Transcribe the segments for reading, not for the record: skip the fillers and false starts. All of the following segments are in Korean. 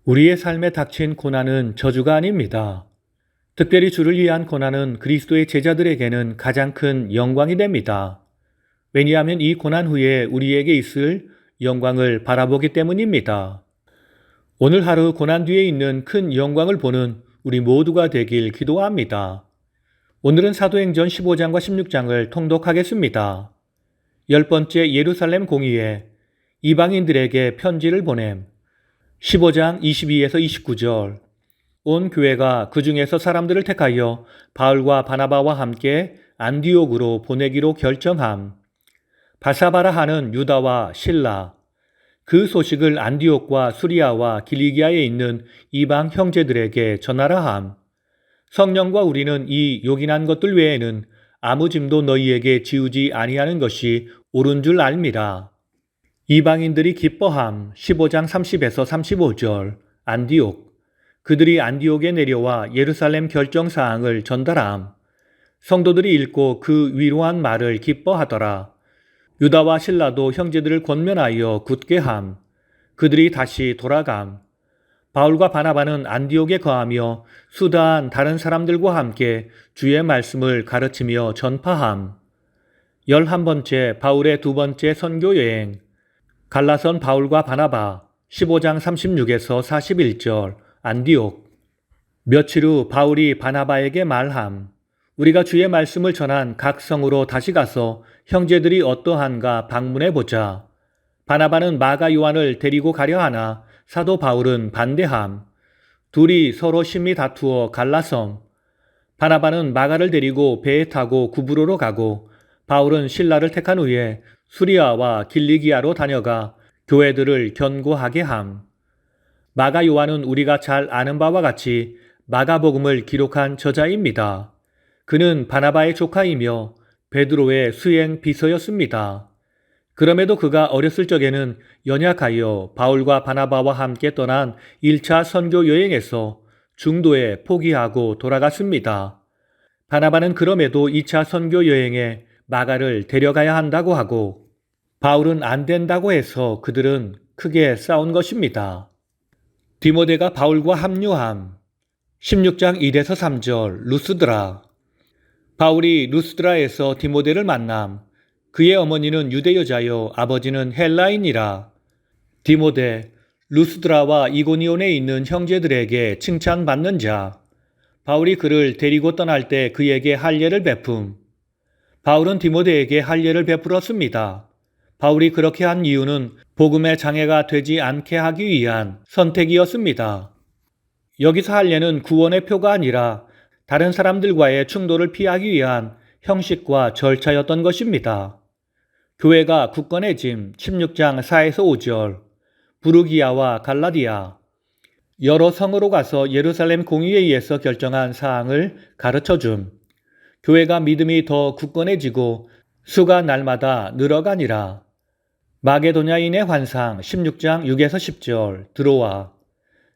우리의 삶에 닥친 고난은 저주가 아닙니다. 특별히 주를 위한 고난은 그리스도의 제자들에게는 가장 큰 영광이 됩니다. 왜냐하면 이 고난 후에 우리에게 있을 영광을 바라보기 때문입니다. 오늘 하루 고난 뒤에 있는 큰 영광을 보는 우리 모두가 되길 기도합니다. 오늘은 사도행전 15장과 16장을 통독하겠습니다. 10번째 예루살렘 공의회, 이방인들에게 편지를 보냄, 15장 22에서 29절. 온 교회가 그 중에서 사람들을 택하여 바울과 바나바와 함께 안디옥으로 보내기로 결정함. 바사바라 하는 유다와 실라. 그 소식을 안디옥과 수리아와 길리기아에 있는 이방 형제들에게 전하라 함. 성령과 우리는 이 요긴한 것들 외에는 아무 짐도 너희에게 지우지 아니하는 것이 옳은 줄 알미라. 이방인들이 기뻐함. 15장 30에서 35절. 안디옥. 그들이 안디옥에 내려와 예루살렘 결정사항을 전달함. 성도들이 읽고 그 위로한 말을 기뻐하더라. 유다와 실라도 형제들을 권면하여 굳게 함. 그들이 다시 돌아감. 바울과 바나바는 안디옥에 거하며 수다한 다른 사람들과 함께 주의 말씀을 가르치며 전파함. 11번째 바울의 두 번째 선교 여행. 갈라선 바울과 바나바. 15장 36에서 41절. 안디옥. 며칠 후 바울이 바나바에게 말함. 우리가 주의 말씀을 전한 각 성으로 다시 가서 형제들이 어떠한가 방문해 보자. 바나바는 마가 요한을 데리고 가려 하나 사도 바울은 반대함. 둘이 서로 심히 다투어 갈라섬. 바나바는 마가를 데리고 배에 타고 구브로로 가고 바울은 실라를 택한 후에 수리아와 길리기아로 다녀가 교회들을 견고하게 함. 마가 요한은 우리가 잘 아는 바와 같이 마가복음을 기록한 저자입니다. 그는 바나바의 조카이며 베드로의 수행 비서였습니다. 그럼에도 그가 어렸을 적에는 연약하여 바울과 바나바와 함께 떠난 1차 선교 여행에서 중도에 포기하고 돌아갔습니다. 바나바는 그럼에도 2차 선교 여행에 마가를 데려가야 한다고 하고 바울은 안 된다고 해서 그들은 크게 싸운 것입니다. 디모데가 바울과 합류함. 16장 1에서 3절. 루스드라. 바울이 루스드라에서 디모데를 만남. 그의 어머니는 유대 여자요 아버지는 헬라인이라. 디모데, 루스드라와 이고니온에 있는 형제들에게 칭찬받는 자. 바울이 그를 데리고 떠날 때 그에게 할례를 베품. 바울은 디모데에게 할례를 베풀었습니다. 바울이 그렇게 한 이유는 복음의 장애가 되지 않게 하기 위한 선택이었습니다. 여기서 할례는 구원의 표가 아니라 다른 사람들과의 충돌을 피하기 위한 형식과 절차였던 것입니다. 교회가 굳건해짐. 16장 4에서 5절. 부르기아와 갈라디아. 여러 성으로 가서 예루살렘 공의회의에서 결정한 사항을 가르쳐줌. 교회가 믿음이 더 굳건해지고 수가 날마다 늘어가니라. 마게도냐인의 환상. 16장 6에서 10절. 드로아.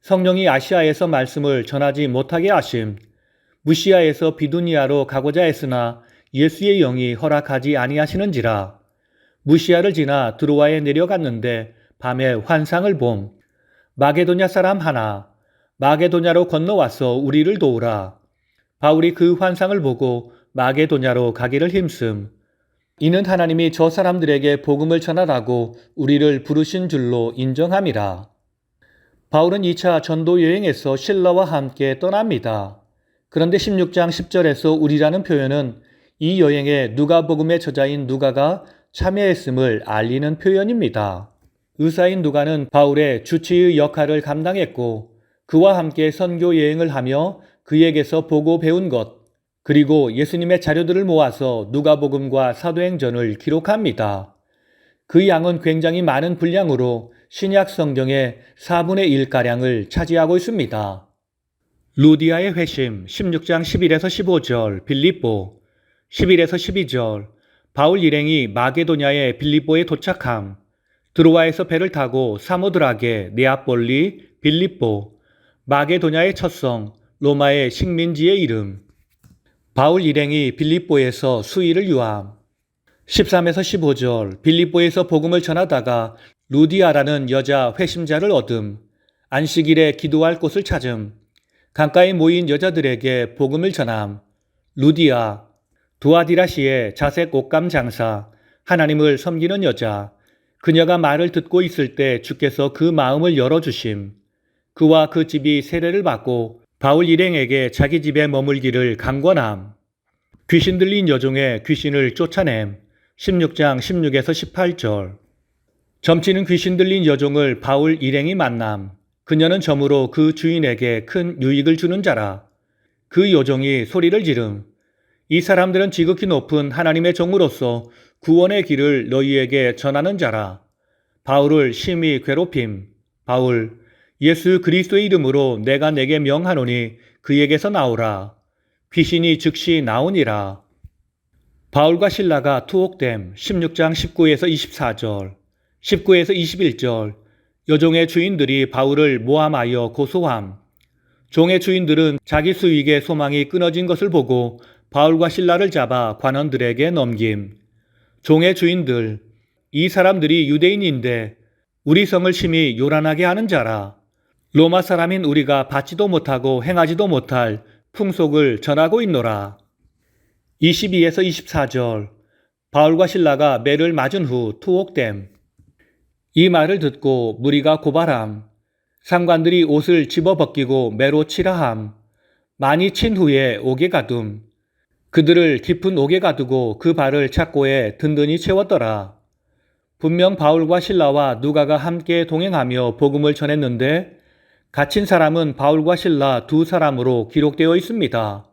성령이 아시아에서 말씀을 전하지 못하게 하심. 무시아에서 비두니아로 가고자 했으나 예수의 영이 허락하지 아니하시는지라. 무시아를 지나 드로아에 내려갔는데 밤에 환상을 봄. 마게도냐 사람 하나 마게도냐로 건너와서 우리를 도우라. 바울이 그 환상을 보고 마게도냐로 가기를 힘씀. 이는 하나님이 저 사람들에게 복음을 전하라고 우리를 부르신 줄로 인정함이라. 바울은 2차 전도 여행에서 실라와 함께 떠납니다. 그런데 16장 10절에서 우리라는 표현은 이 여행에 누가복음의 저자인 누가가 참여했음을 알리는 표현입니다. 의사인 누가는 바울의 주치의 역할을 감당했고 그와 함께 선교 여행을 하며 그에게서 보고 배운 것, 그리고 예수님의 자료들을 모아서 누가복음과 사도행전을 기록합니다. 그 양은 굉장히 많은 분량으로 신약 성경의 4분의 1가량을 차지하고 있습니다. 루디아의 회심. 16장 11에서 15절. 빌립보. 11에서 12절. 바울 일행이 마게도냐의 빌립보에 도착함. 드로아에서 배를 타고 사모드라게, 네아폴리, 빌립보. 마게도냐의 첫성, 로마의 식민지의 이름. 바울 일행이 빌립보에서 수의를 유함. 13에서 15절. 빌립보에서 복음을 전하다가 루디아라는 여자 회심자를 얻음. 안식일에 기도할 곳을 찾음, 강가에 모인 여자들에게 복음을 전함, 루디아, 두아디라시의 자색 옷감 장사, 하나님을 섬기는 여자, 그녀가 말을 듣고 있을 때 주께서 그 마음을 열어주심, 그와 그 집이 세례를 받고 바울 일행에게 자기 집에 머물기를 강권함, 귀신 들린 여종의 귀신을 쫓아냄, 16장 16에서 18절. 점치는 귀신 들린 여종을 바울 일행이 만남, 그녀는 점으로 그 주인에게 큰 유익을 주는 자라. 그 여종이 소리를 지름, 이 사람들은 지극히 높은 하나님의 종으로서 구원의 길을 너희에게 전하는 자라. 바울을 심히 괴롭힘. 바울, 예수 그리스도의 이름으로 내가 내게 명하노니 그에게서 나오라. 귀신이 즉시 나오니라. 바울과 실라가 투옥됨. 16장 19에서 24절, 19에서 21절. 여종의 주인들이 바울을 모함하여 고소함. 종의 주인들은 자기 수익의 소망이 끊어진 것을 보고 바울과 실라를 잡아 관원들에게 넘김. 종의 주인들, 이 사람들이 유대인인데 우리 성을 심히 요란하게 하는 자라. 로마 사람인 우리가 받지도 못하고 행하지도 못할 풍속을 전하고 있노라. 22에서 24절. 바울과 실라가 매를 맞은 후 투옥됨. 이 말을 듣고 무리가 고발함. 상관들이 옷을 집어벗기고 매로 치라함. 많이 친 후에 옥에 가둠. 그들을 깊은 옥에 가두고 그 발을 착고에 든든히 채웠더라. 분명 바울과 실라와 누가가 함께 동행하며 복음을 전했는데 갇힌 사람은 바울과 실라 두 사람으로 기록되어 있습니다.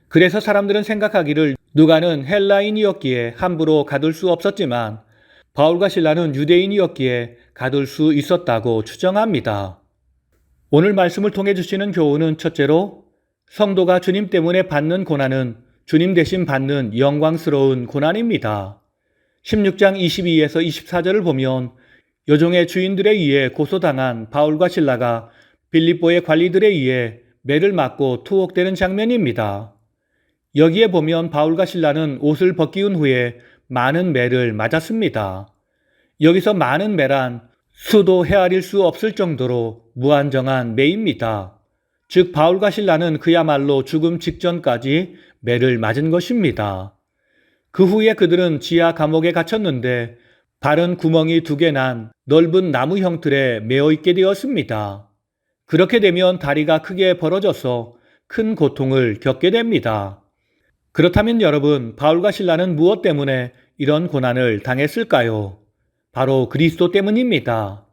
그래서 사람들은 생각하기를 누가는 헬라인이었기에 함부로 가둘 수 없었지만 바울과 실라는 유대인이었기에 가둘 수 있었다고 추정합니다. 오늘 말씀을 통해 주시는 교훈은 첫째로 성도가 주님 때문에 받는 고난은 주님 대신 받는 영광스러운 고난입니다. 16장 22에서 24절을 보면 여종의 주인들에 의해 고소당한 바울과 실라가 빌립보의 관리들에 의해 매를 맞고 투옥되는 장면입니다. 여기에 보면 바울과 실라는 옷을 벗기운 후에 많은 매를 맞았습니다. 여기서 많은 매란 수도 헤아릴 수 없을 정도로 무한정한 매입니다. 즉 바울과 실라는 그야말로 죽음 직전까지 매를 맞은 것입니다. 그 후에 그들은 지하 감옥에 갇혔는데 발은 구멍이 2개 난 넓은 나무 형틀에 매어 있게 되었습니다. 그렇게 되면 다리가 크게 벌어져서 큰 고통을 겪게 됩니다. 그렇다면 여러분, 바울과 실라는 무엇 때문에 이런 고난을 당했을까요? 바로 그리스도 때문입니다.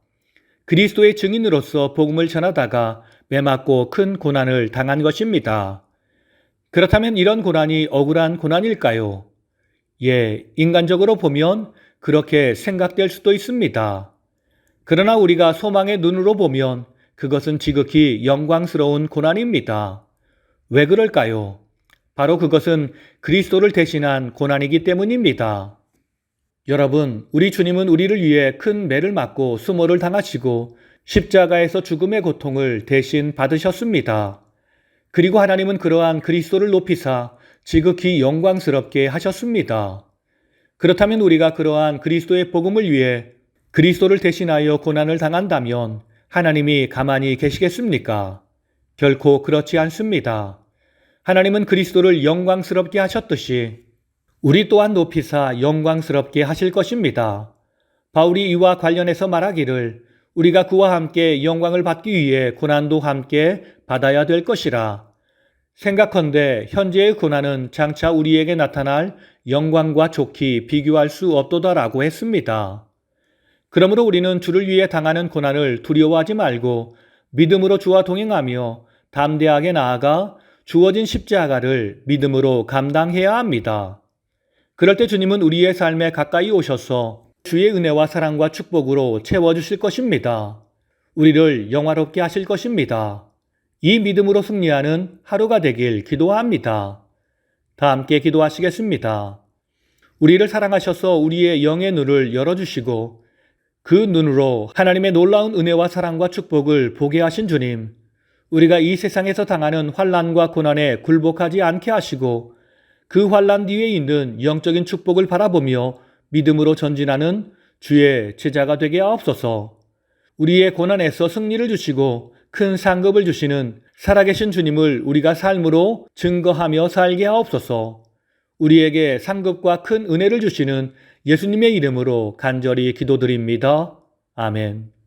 그리스도의 증인으로서 복음을 전하다가 매맞고 큰 고난을 당한 것입니다. 그렇다면 이런 고난이 억울한 고난일까요? 예, 인간적으로 보면 그렇게 생각될 수도 있습니다. 그러나 우리가 소망의 눈으로 보면 그것은 지극히 영광스러운 고난입니다. 왜 그럴까요? 바로 그것은 그리스도를 대신한 고난이기 때문입니다. 여러분, 우리 주님은 우리를 위해 큰 매를 맞고 수모를 당하시고 십자가에서 죽음의 고통을 대신 받으셨습니다. 그리고 하나님은 그러한 그리스도를 높이사 지극히 영광스럽게 하셨습니다. 그렇다면 우리가 그러한 그리스도의 복음을 위해 그리스도를 대신하여 고난을 당한다면 하나님이 가만히 계시겠습니까? 결코 그렇지 않습니다. 하나님은 그리스도를 영광스럽게 하셨듯이 우리 또한 높이사 영광스럽게 하실 것입니다. 바울이 이와 관련해서 말하기를 우리가 그와 함께 영광을 받기 위해 고난도 함께 받아야 될 것이라. 생각컨대 현재의 고난은 장차 우리에게 나타날 영광과 좋게 비교할 수 없도다라고 했습니다. 그러므로 우리는 주를 위해 당하는 고난을 두려워하지 말고 믿음으로 주와 동행하며 담대하게 나아가 주어진 십자가를 믿음으로 감당해야 합니다. 그럴 때 주님은 우리의 삶에 가까이 오셔서 주의 은혜와 사랑과 축복으로 채워주실 것입니다. 우리를 영화롭게 하실 것입니다. 이 믿음으로 승리하는 하루가 되길 기도합니다. 다 함께 기도하시겠습니다. 우리를 사랑하셔서 우리의 영의 눈을 열어주시고 그 눈으로 하나님의 놀라운 은혜와 사랑과 축복을 보게 하신 주님, 우리가 이 세상에서 당하는 환난과 고난에 굴복하지 않게 하시고 그 환난 뒤에 있는 영적인 축복을 바라보며 믿음으로 전진하는 주의 제자가 되게 하옵소서. 우리의 고난에서 승리를 주시고 큰 상급을 주시는 살아계신 주님을 우리가 삶으로 증거하며 살게 하옵소서. 우리에게 상급과 큰 은혜를 주시는 예수님의 이름으로 간절히 기도드립니다. 아멘.